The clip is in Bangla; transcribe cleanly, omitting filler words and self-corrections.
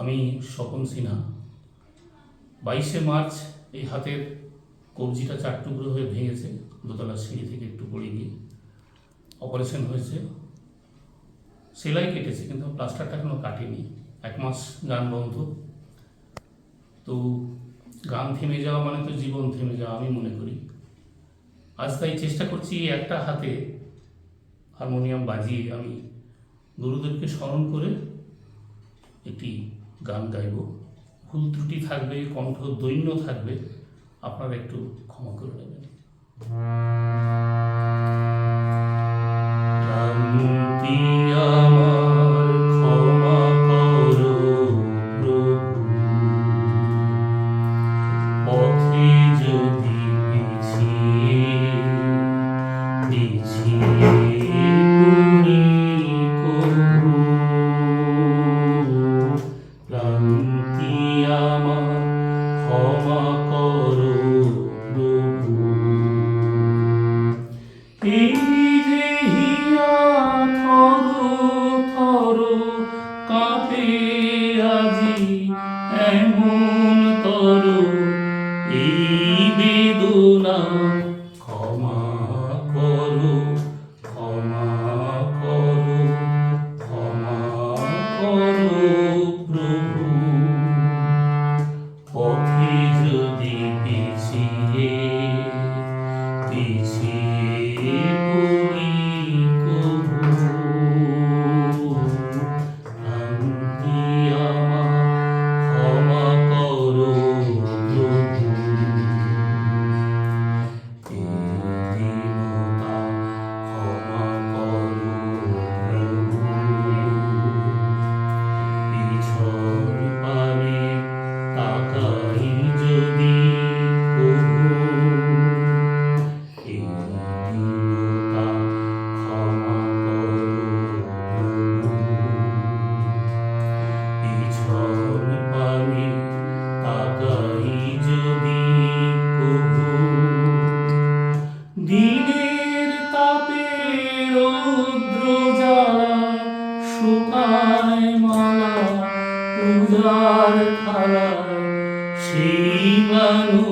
আমি স্বপন সিনহা। 22শে মার্চ এই হাতের কবজিটা 4 টুকরো হয়ে ভেঙেছে, দোতলা সিঁড়ি থেকে একটু পড়ে গিয়ে অপারেশন হয়েছে। সেলাই কেটেছে কিন্তু প্লাস্টারটা এখনো কাটেনি। 1 মাস গান বন্ধ। তো গান থেমে যাওয়া মানে তো জীবন থেমে যাওয়া আমি মনে করি। আজ তাই চেষ্টা করছি একটা হাতে হারমোনিয়াম বাজিয়ে আমি গুরুদেবকে স্মরণ করে একটি গান গাইব। ভুল ত্রুটি থাকবে, কণ্ঠ দৈন্য থাকবে, আপনারা একটু ক্ষমা করে নেবেন। ক্লান্তি আমার ক্ষমা করো প্রভু, পথে যদি পিছিয়ে পড়ি কভু। ক্লান্তি আমার ক্ষমা করো প্রভু, এই যে হিয়া থর কাঁপে আজি এমন তর, এই বেদনা ক্ষমা করো, ক্ষমা করো, ক্ষমা করো প্রভু। পথে যদি পিছিয়ে পড়ি কভু। ক্লান্তি আমার ক্ষমা করো প্রভু, দীনতা ক্ষমা করো প্রভু। পিছন পানে তাকাই যদি কভু, এই দীনতা ক্ষমা করো প্রভু। পিছন পানে তাকাই যদি কভু, দিনের তাপে রৌদ্র জ্বালায় শুকায় মালা পূজার থালায়, সেই মানুষ